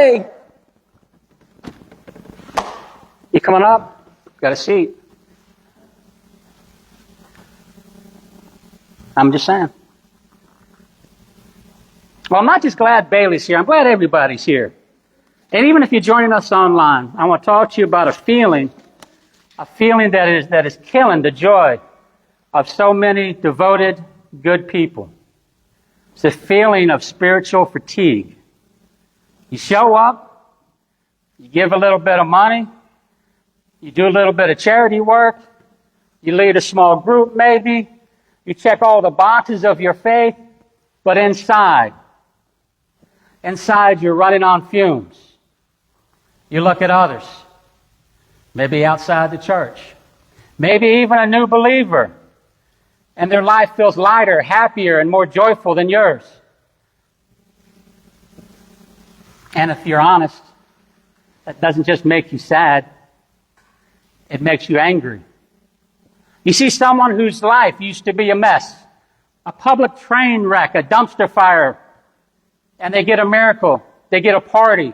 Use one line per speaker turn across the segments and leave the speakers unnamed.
Hey! You coming up? Got a seat. I'm just saying. Well, I'm not just glad Bailey's here. I'm glad everybody's here. And even if you're joining us online, I want to talk to you about a feeling that is killing the joy of so many devoted, good people. It's a feeling of spiritual fatigue. You show up, you give a little bit of money, you do a little bit of charity work, you lead a small group maybe, you check all the boxes of your faith, but inside you're running on fumes. You look at others, maybe outside the church, maybe even a new believer, and their life feels lighter, happier, and more joyful than yours. And if you're honest, that doesn't just make you sad, it makes you angry. You see someone whose life used to be a mess, a public train wreck, a dumpster fire, and they get a miracle, they get a party.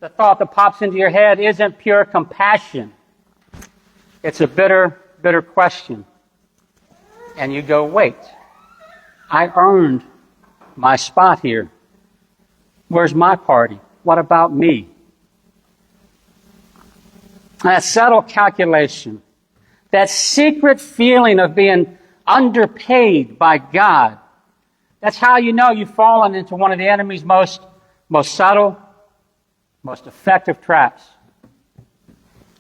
The thought that pops into your head isn't pure compassion. It's a bitter, bitter question. And you go, wait, I earned my spot here. Where's my party? What about me? That subtle calculation, that secret feeling of being underpaid by God, that's how you know you've fallen into one of the enemy's most subtle, most effective traps.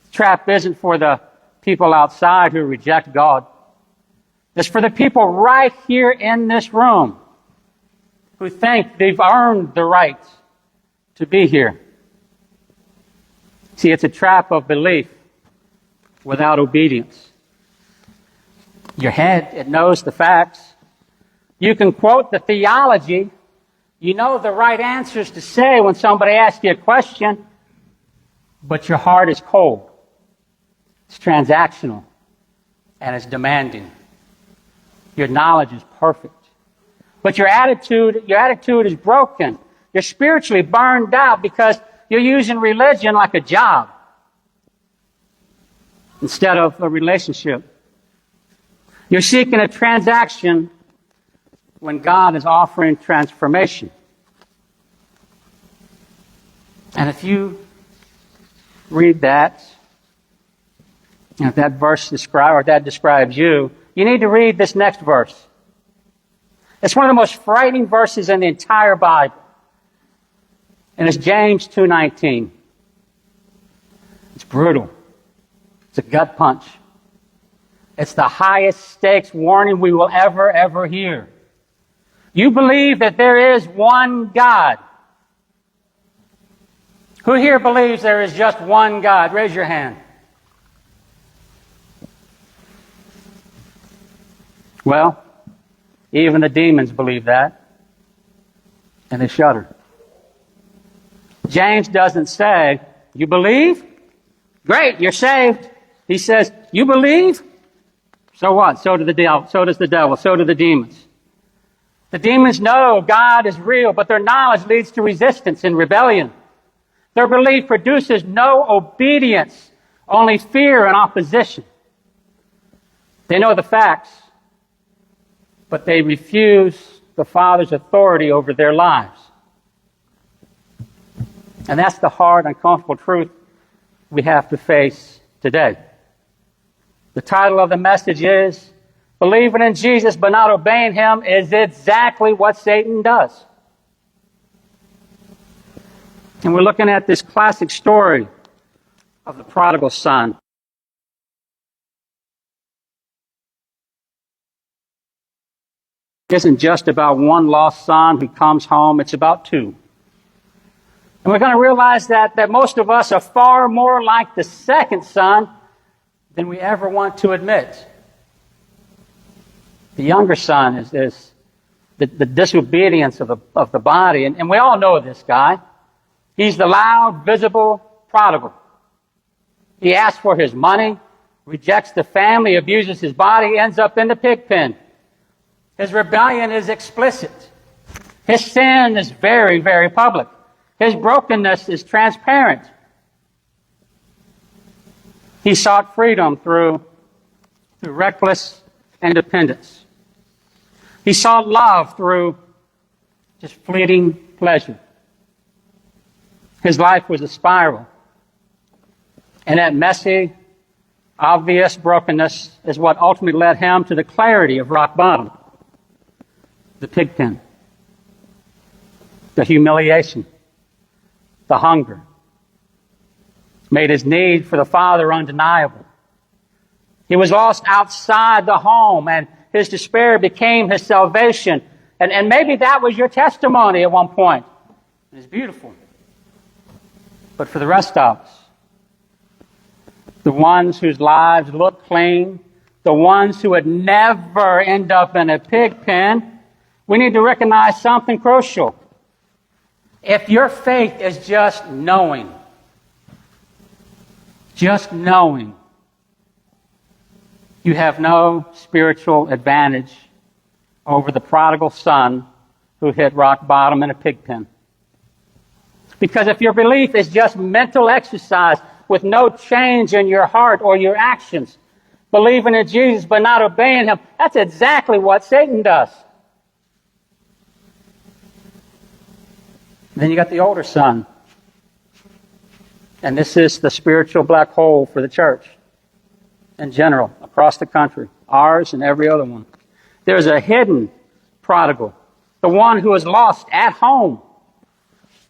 The trap isn't for the people outside who reject God. It's for the people right here in this room who think they've earned the right to be here. See, it's a trap of belief without obedience. Your head, it knows the facts. You can quote the theology. You know the right answers to say when somebody asks you a question, but your heart is cold. It's transactional, and it's demanding. Your knowledge is perfect. But your attitude is broken. You're spiritually burned out because you're using religion like a job instead of a relationship. You're seeking a transaction when God is offering transformation. And if you read that, if that verse describes you, you need to read this next verse. It's one of the most frightening verses in the entire Bible. And it's James 2:19. It's brutal. It's a gut punch. It's the highest stakes warning we will ever hear. You believe that there is one God. Who here believes there is just one God? Raise your hand. Well, even the demons believe that, and they shudder. James doesn't say, you believe? Great, you're saved. He says, you believe? So what? So does the devil, so do the demons. The demons know God is real, but their knowledge leads to resistance and rebellion. Their belief produces no obedience, only fear and opposition. They know the facts, but they refuse the Father's authority over their lives. And that's the hard, uncomfortable truth we have to face today. The title of the message is, Believing in Jesus but not obeying Him is exactly what Satan does. And we're looking at this classic story of the prodigal son. It isn't just about one lost son who comes home, it's about two. And we're going to realize that most of us are far more like the second son than we ever want to admit. The younger son is the disobedience of the body. And we all know this guy. He's the loud, visible prodigal. He asks for his money, rejects the family, abuses his body, ends up in the pig pen. His rebellion is explicit. His sin is very, very public. His brokenness is transparent. He sought freedom through reckless independence. He sought love through just fleeting pleasure. His life was a spiral. And that messy, obvious brokenness is what ultimately led him to the clarity of rock bottom. The pig pen. The humiliation. The hunger. Made his need for the Father undeniable. He was lost outside the home, and his despair became his salvation. And maybe that was your testimony at one point. It's beautiful. But for the rest of us, the ones whose lives look clean, the ones who would never end up in a pig pen, we need to recognize something crucial. If your faith is just knowing, you have no spiritual advantage over the prodigal son who hit rock bottom in a pig pen. Because if your belief is just mental exercise with no change in your heart or your actions, believing in Jesus but not obeying Him, that's exactly what Satan does. Then you got the older son. And this is the spiritual black hole for the church in general, across the country, ours and every other one. There's a hidden prodigal, the one who is lost at home.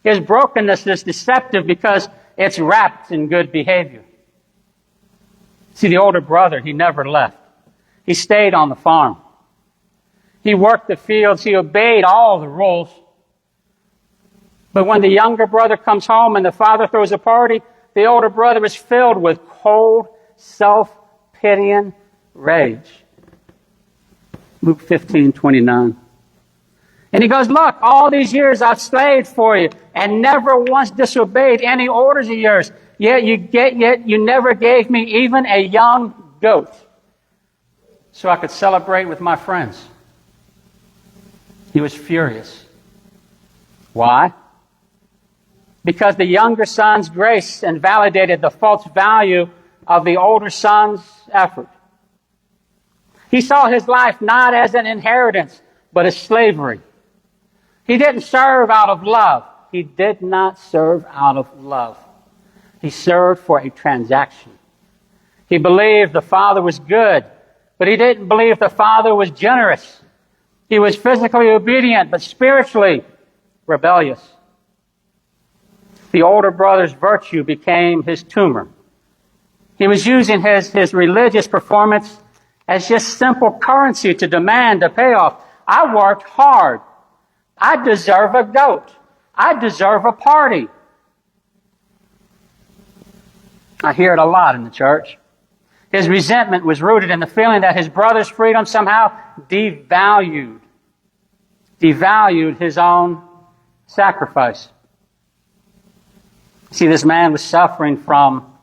His brokenness is deceptive because it's wrapped in good behavior. See, the older brother, he never left. He stayed on the farm. He worked the fields. He obeyed all the rules. But when the younger brother comes home and the father throws a party, the older brother is filled with cold, self-pitying rage. Luke 15:29. And he goes, look, all these years I've slaved for you and never once disobeyed any orders of yours. Yet you never gave me even a young goat so I could celebrate with my friends. He was furious. Why? Because the younger son's grace invalidated the false value of the older son's effort. He saw his life not as an inheritance, but as slavery. He didn't serve out of love. He did not serve out of love. He served for a transaction. He believed the Father was good, but he didn't believe the Father was generous. He was physically obedient, but spiritually rebellious. The older brother's virtue became his tumor. He was using his religious performance as just simple currency to demand a payoff. I worked hard. I deserve a goat. I deserve a party. I hear it a lot in the church. His resentment was rooted in the feeling that his brother's freedom somehow devalued his own sacrifice. See, this man was suffering from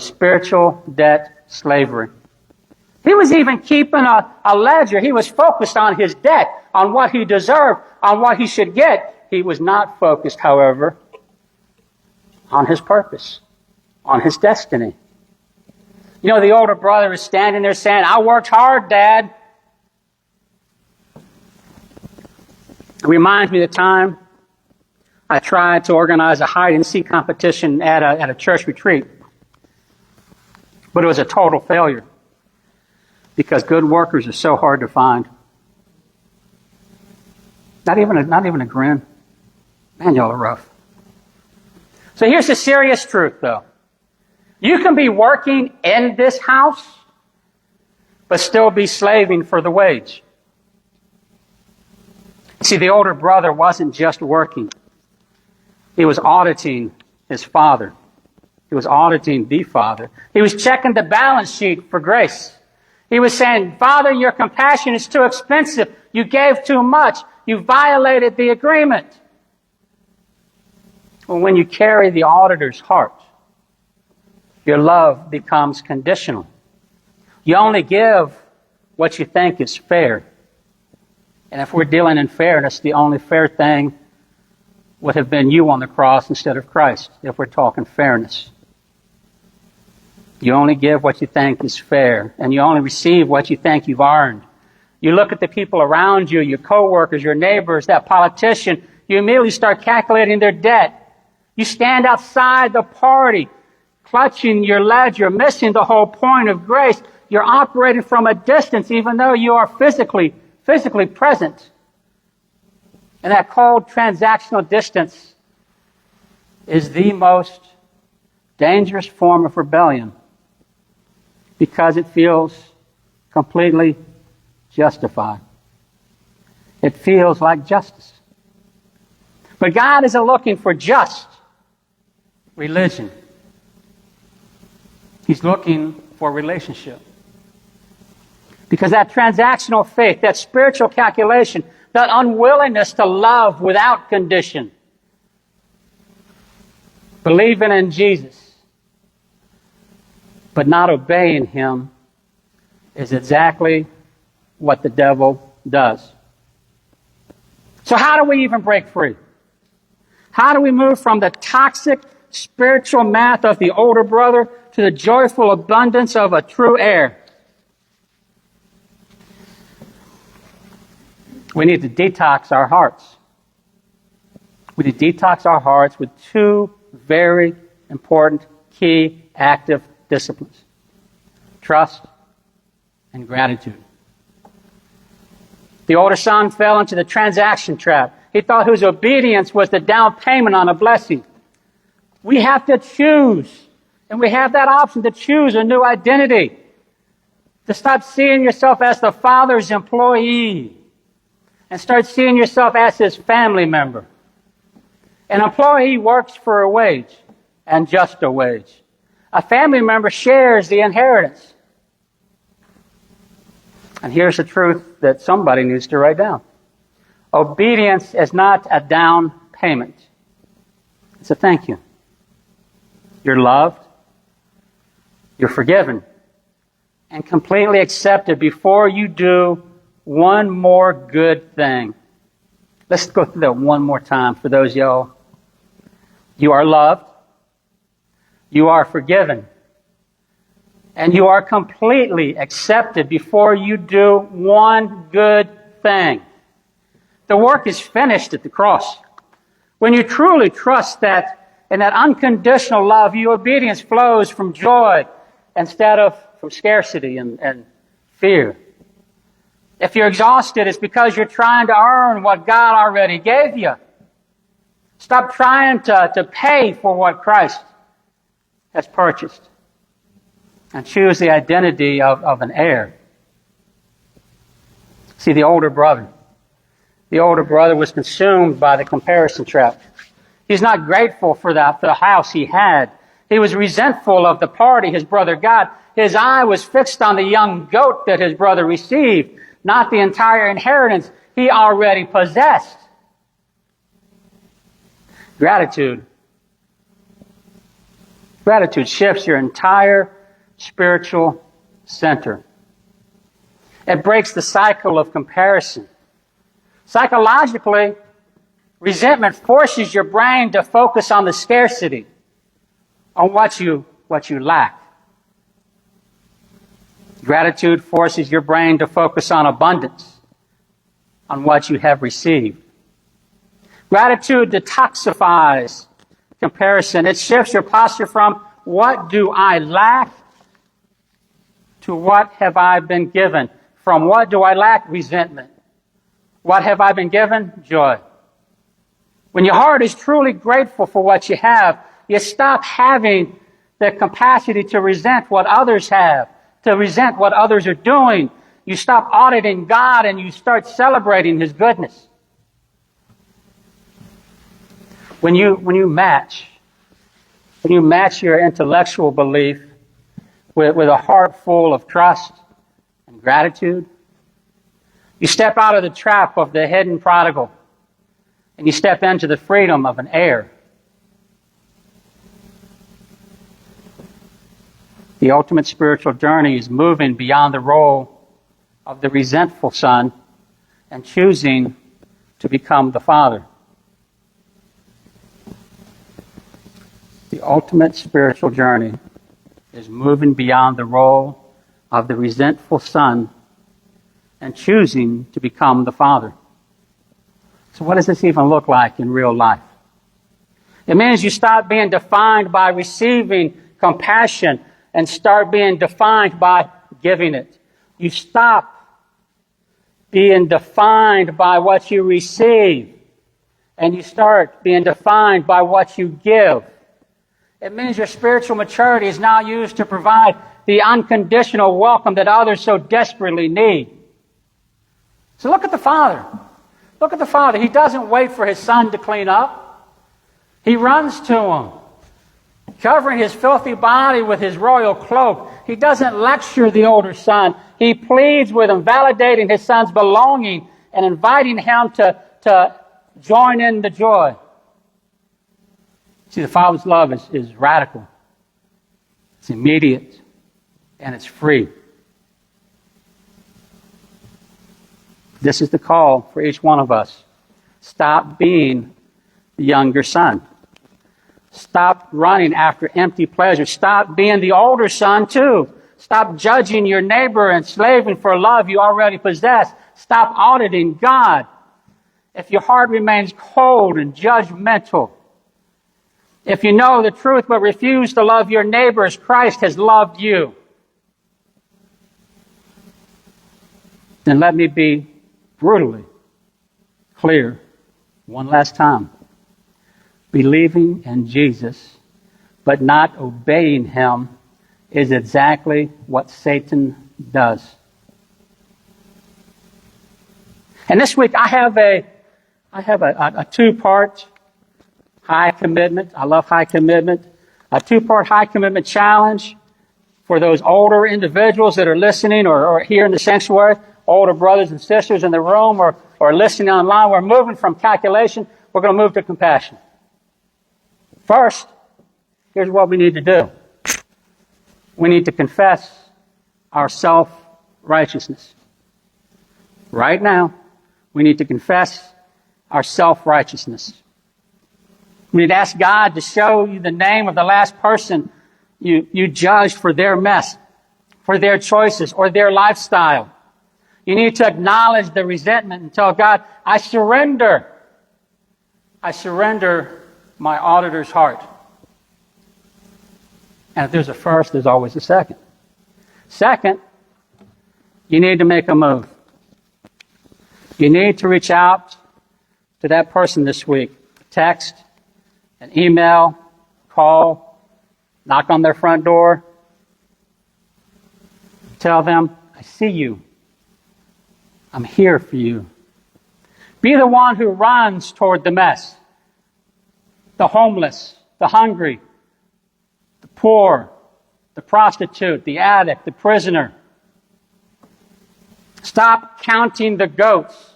spiritual debt slavery. He was even keeping a ledger. He was focused on his debt, on what he deserved, on what he should get. He was not focused, however, on his purpose, on his destiny. You know, the older brother is standing there saying, I worked hard, Dad. It reminds me of the time I tried to organize a hide-and-seek competition at a church retreat. But it was a total failure because good workers are so hard to find. Not even a grin. Man, y'all are rough. So here's the serious truth, though. You can be working in this house, but still be slaving for the wage. See, the older brother wasn't just working. He was auditing his father. He was auditing the Father. He was checking the balance sheet for grace. He was saying, Father, your compassion is too expensive. You gave too much. You violated the agreement. Well, when you carry the auditor's heart, your love becomes conditional. You only give what you think is fair. And if we're dealing in fairness, the only fair thing would have been you on the cross instead of Christ, if we're talking fairness. You only give what you think is fair, and you only receive what you think you've earned. You look at the people around you, your coworkers, your neighbors, that politician, you immediately start calculating their debt. You stand outside the party, clutching your ledger, missing the whole point of grace. You're operating from a distance, even though you are physically present. And that cold transactional distance is the most dangerous form of rebellion because it feels completely justified. It feels like justice. But God isn't looking for just religion. He's looking for relationship. Because that transactional faith, that spiritual calculation, that unwillingness to love without condition, believing in Jesus, but not obeying Him, is exactly what the devil does. So how do we even break free? How do we move from the toxic spiritual math of the older brother to the joyful abundance of a true heir? We need to detox our hearts. We need to detox our hearts with two very important key active disciplines: trust and gratitude. The older son fell into the transaction trap. He thought his obedience was the down payment on a blessing. We have to choose, and we have that option to choose a new identity, to stop seeing yourself as the Father's employee and start seeing yourself as His family member. An employee works for a wage, and just a wage. A family member shares the inheritance. And here's the truth that somebody needs to write down. Obedience is not a down payment. It's a thank you. You're loved, you're forgiven, and completely accepted before you do one more good thing. Let's go through that one more time for those y'all. You are loved, you are forgiven, and you are completely accepted before you do one good thing. The work is finished at the cross. When you truly trust that in that unconditional love, your obedience flows from joy instead of from scarcity and fear. If you're exhausted, it's because you're trying to earn what God already gave you. Stop trying to pay for what Christ has purchased. And choose the identity of an heir. See, the older brother was consumed by the comparison trap. He's not grateful for the house he had. He was resentful of the party his brother got. His eye was fixed on the young goat that his brother received, not the entire inheritance he already possessed. Gratitude shifts your entire spiritual center. It breaks the cycle of comparison. Psychologically, resentment forces your brain to focus on the scarcity, on what you lack. Gratitude forces your brain to focus on abundance, on what you have received. Gratitude detoxifies comparison. It shifts your posture from what do I lack to what have I been given. From what do I lack? Resentment. What have I been given? Joy. When your heart is truly grateful for what you have, you stop having the capacity to resent what others have, to resent what others are doing. You stop auditing God and you start celebrating His goodness. When you match your intellectual belief with a heart full of trust and gratitude, you step out of the trap of the hidden prodigal and you step into the freedom of an heir. The ultimate spiritual journey is moving beyond the role of the resentful son and choosing to become the father. The ultimate spiritual journey is moving beyond the role of the resentful son and choosing to become the father. So what does this even look like in real life? It means you stop being defined by receiving compassion and start being defined by giving it. You stop being defined by what you receive and you start being defined by what you give. It means your spiritual maturity is now used to provide the unconditional welcome that others so desperately need. So look at the Father. Look at the Father. He doesn't wait for his Son to clean up. He runs to him, covering his filthy body with his royal cloak. He doesn't lecture the older son. He pleads with him, validating his son's belonging and inviting him to join in the joy. See, the Father's love is radical. It's immediate. And it's free. This is the call for each one of us. Stop being the younger son. Stop running after empty pleasures. Stop being the older son too. Stop judging your neighbor and slaving for love you already possess. Stop auditing God. If your heart remains cold and judgmental, if you know the truth but refuse to love your neighbor as Christ has loved you, then let me be brutally clear one last time. Believing in Jesus but not obeying him is exactly what Satan does. And this week I have a two-part high commitment. I love high commitment. A two-part high commitment challenge for those older individuals that are listening or here in the sanctuary, older brothers and sisters in the room or listening online. We're moving from calculation. We're going to move to compassion. First, here's what we need to do. We need to confess our self-righteousness. Right now, we need to confess our self-righteousness. We need to ask God to show you the name of the last person you judged for their mess, for their choices, or their lifestyle. You need to acknowledge the resentment and tell God, I surrender my auditor's heart. And if there's a first, there's always a second. Second, you need to make a move. You need to reach out to that person this week. Text, an email, call, knock on their front door. Tell them, I see you. I'm here for you. Be the one who runs toward the mess. The homeless, the hungry, the poor, the prostitute, the addict, the prisoner. Stop counting the goats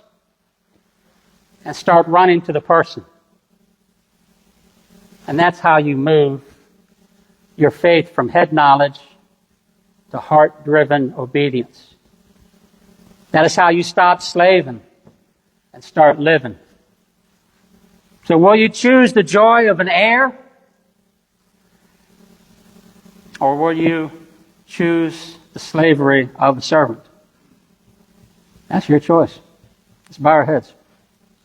and start running to the person. And that's how you move your faith from head knowledge to heart-driven obedience. That is how you stop slaving and start living. So will you choose the joy of an heir? Or will you choose the slavery of a servant? That's your choice. Let's bow our heads.